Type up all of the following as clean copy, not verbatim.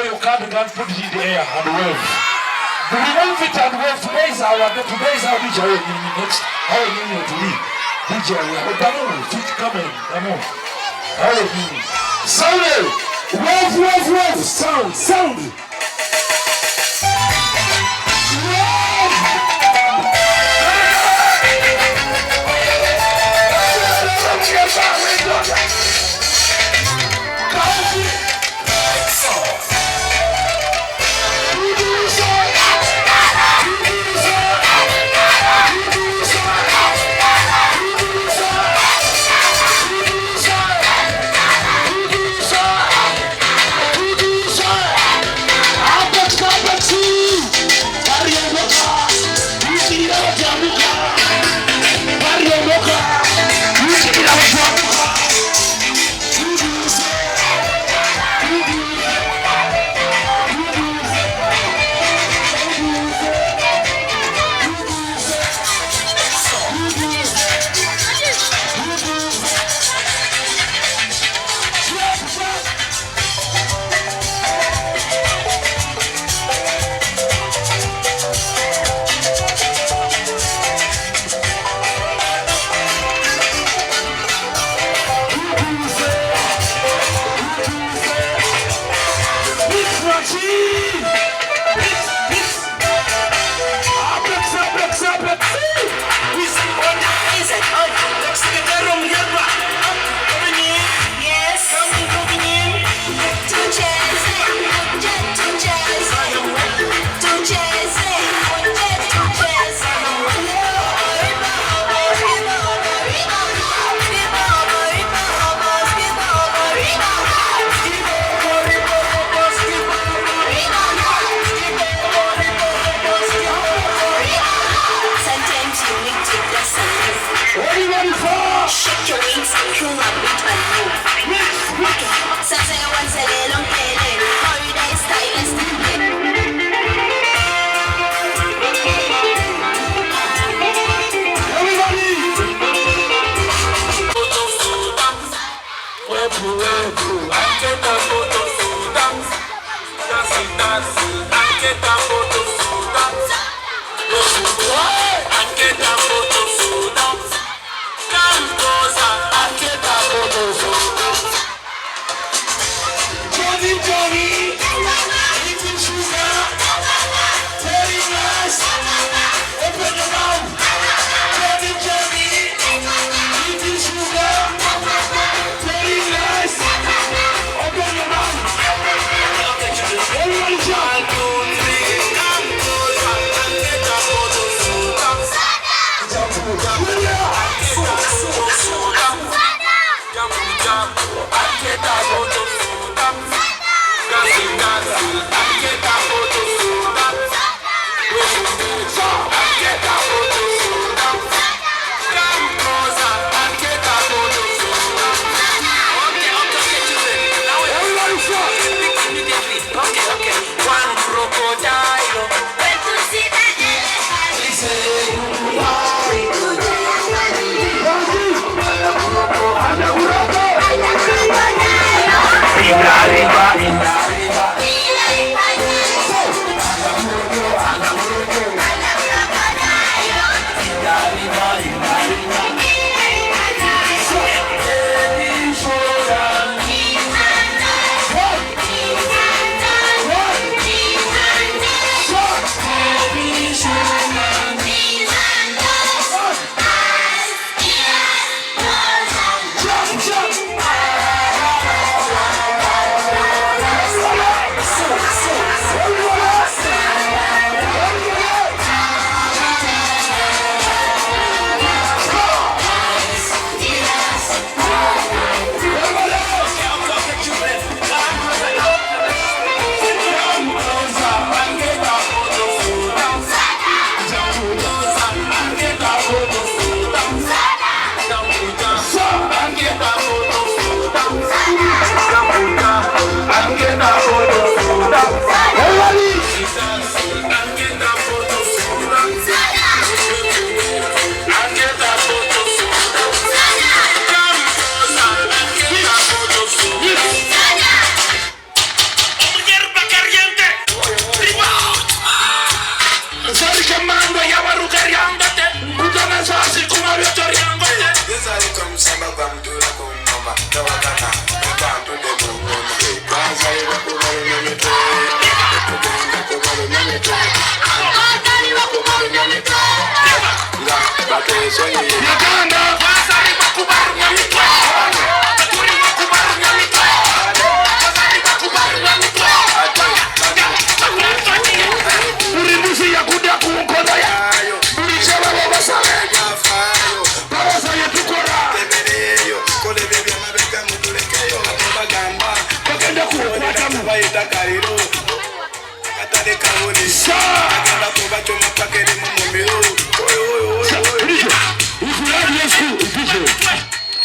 your card and put it in the air and wave. Remove it and wave. Today's our DJ. Next, how you need to leave. DJ, come on, come on. How you need. Sound, wave, sound.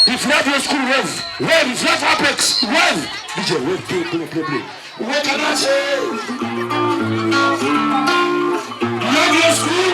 If you have your school, wave. If you have Apex, wave. DJ, wave, play. What can I say? You have your school?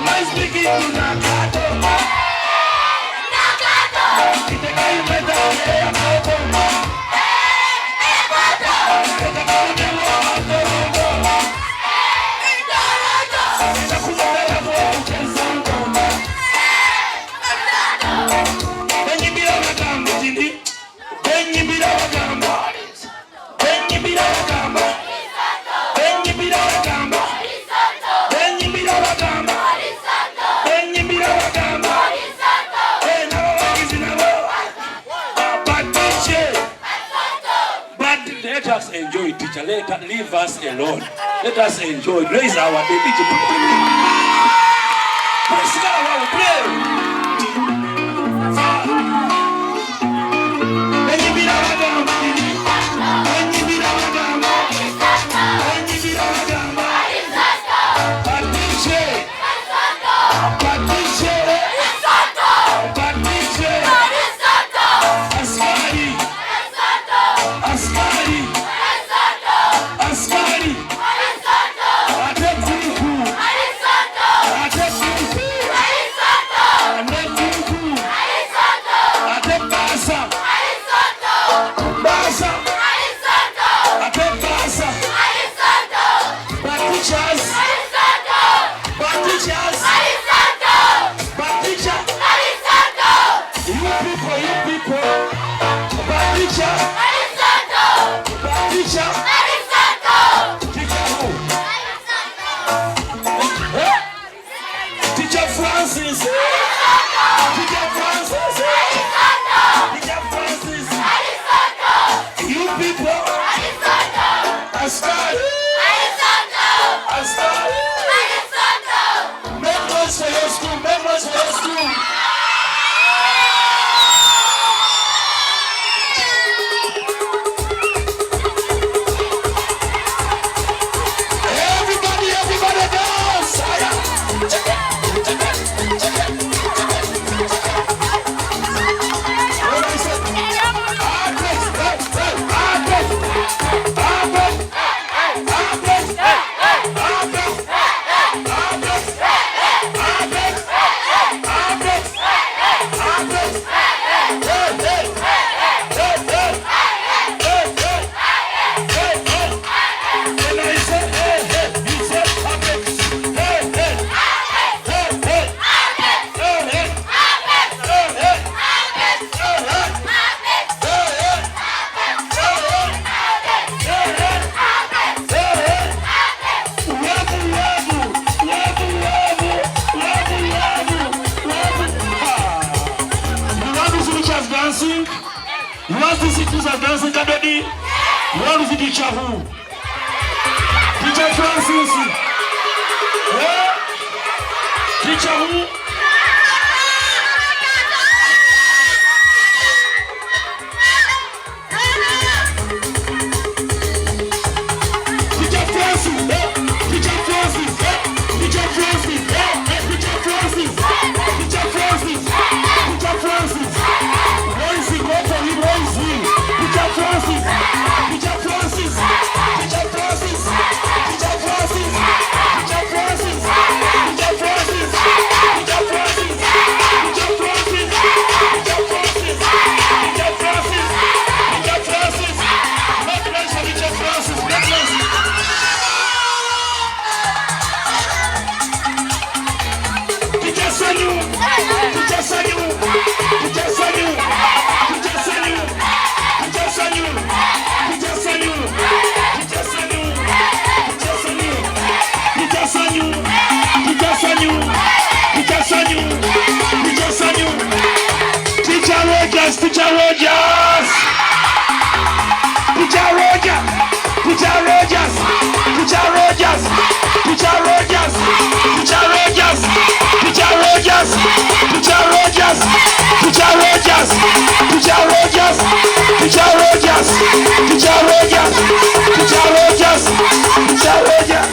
I was speaking to Nakata. Teachers. Leave us alone. Let us enjoy. Raise our baby. Everybody dance! Francis is a dancing caddy. What is the teacher who? Teacher Francis. Yeah? Teacher who? Teacher Rogers! Teacher Rogers! Teacher Rogers! Teacher Rogers! Teacher Rogers! Teacher Rogers! Teacher Rogers! Teacher Rogers! Teacher Rogers! Teacher Rogers! Teacher Rogers! Teacher Rogers! Teacher Rogers! Teacher Rogers!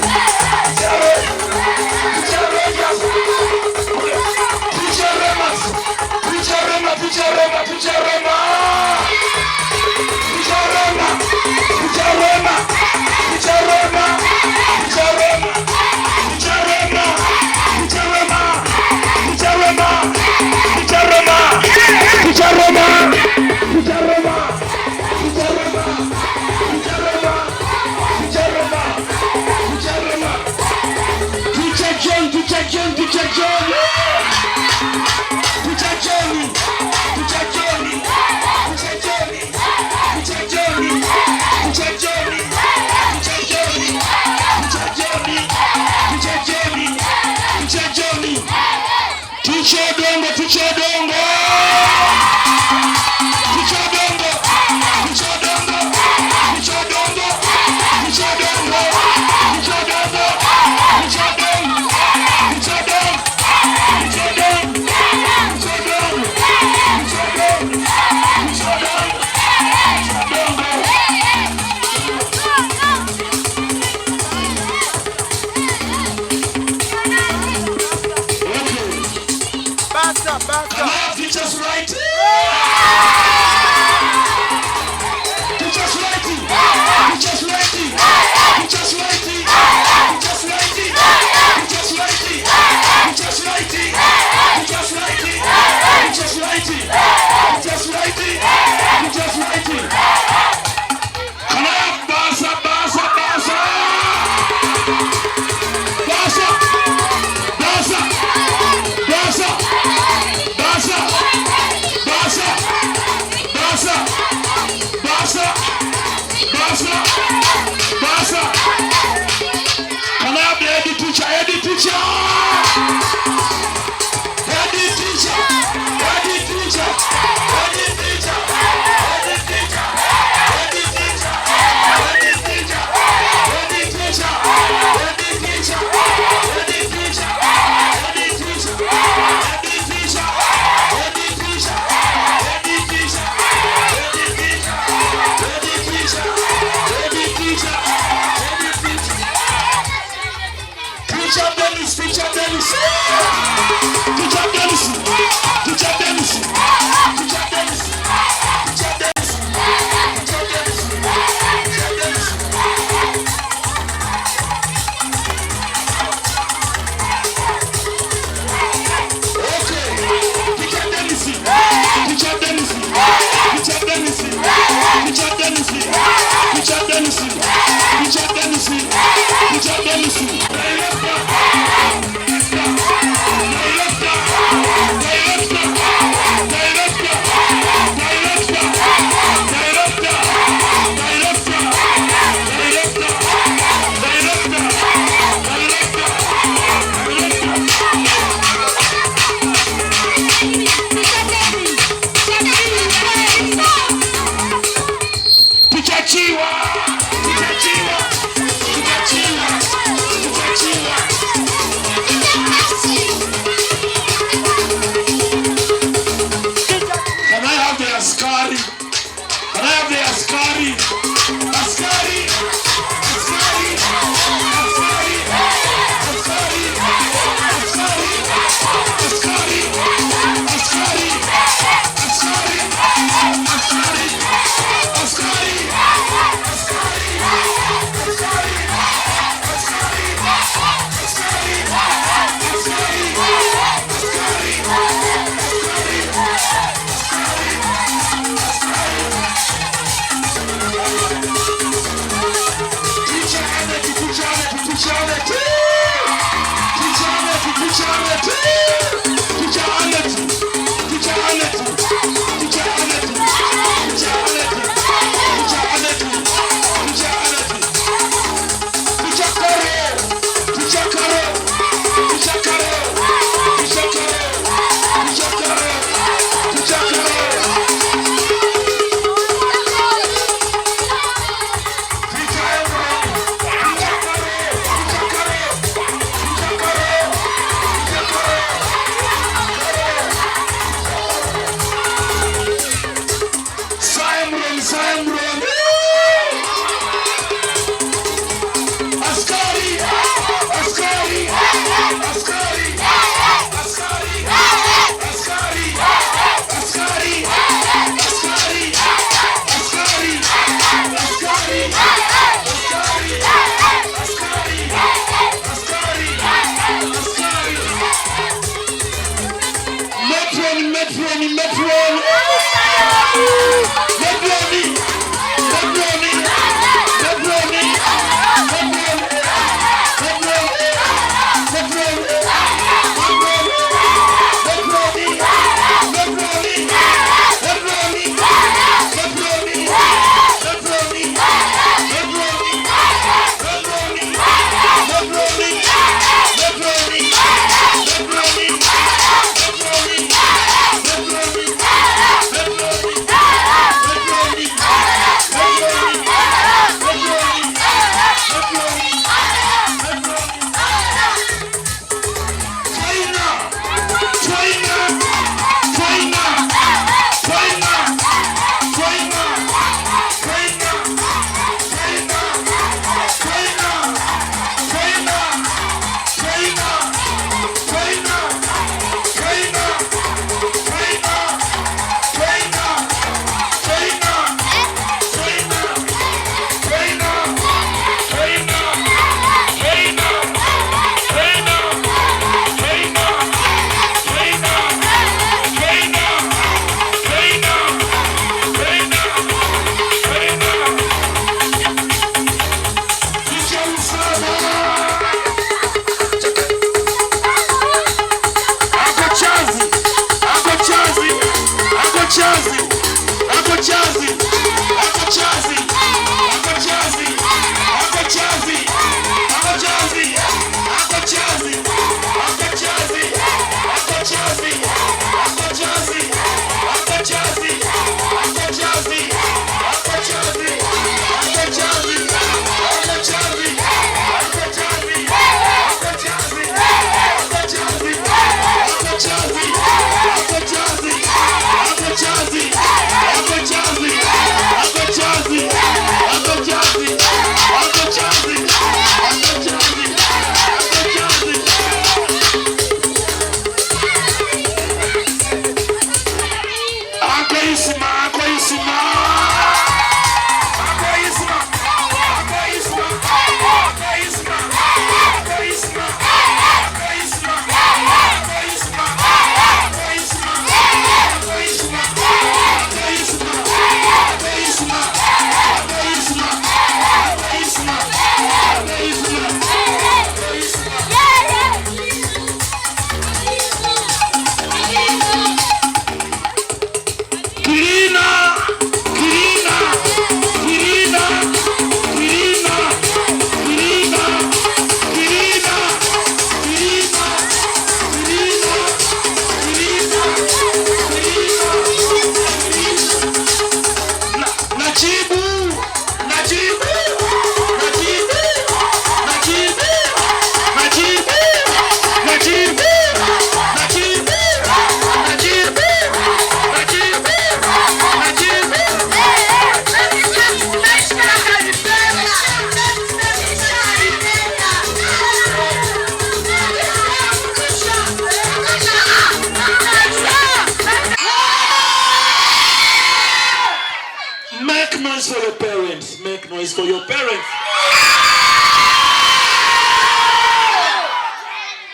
Make noise for your parents. Make noise for your parents.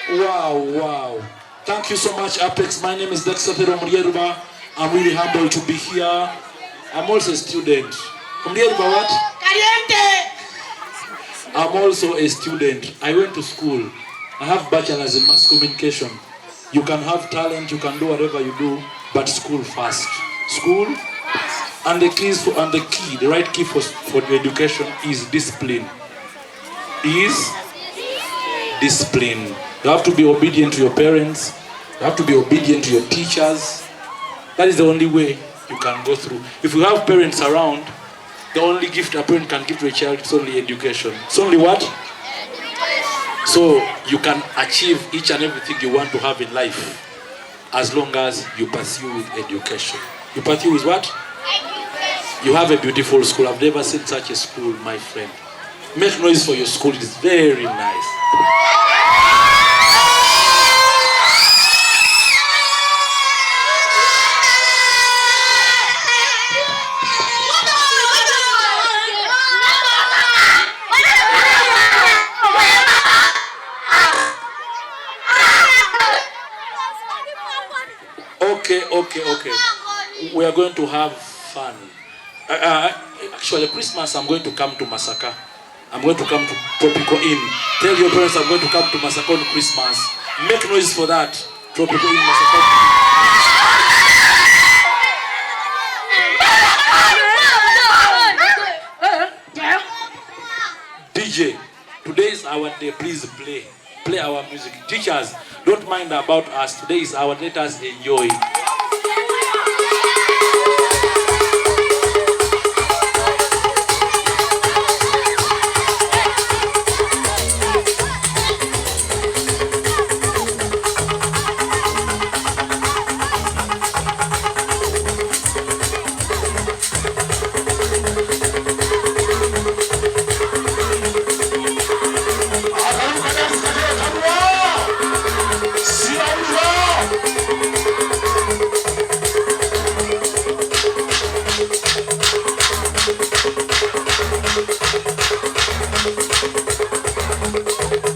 Wow. Thank you so much, Apex. My name is Daxx. I'm really humbled to be here. I'm also a student. What? I'm also a student. I went to school. I have bachelor's in mass communication. You can have talent, you can do whatever you do, but school first. School. And the right key for the education is discipline. Discipline. You have to be obedient to your parents. You have to be obedient to your teachers. That is the only way you can go through. If you have parents around, the only gift a parent can give to a child is only education. It's only what? So you can achieve each and everything you want to have in life as long as you pursue with education. You pursue with what? You have a beautiful school. I've never seen such a school, my friend. Make noise for your school. It is very nice. Okay. We are going to have fun. Actually, Christmas, I'm going to come to Masaka. I'm going to come to Tropical Inn. Tell your parents I'm going to come to Masaka on Christmas. Make noise for that. Tropical Inn, Masaka. DJ, today is our day. Please play our music. Teachers, don't mind about us. Today is our day. Let us enjoy.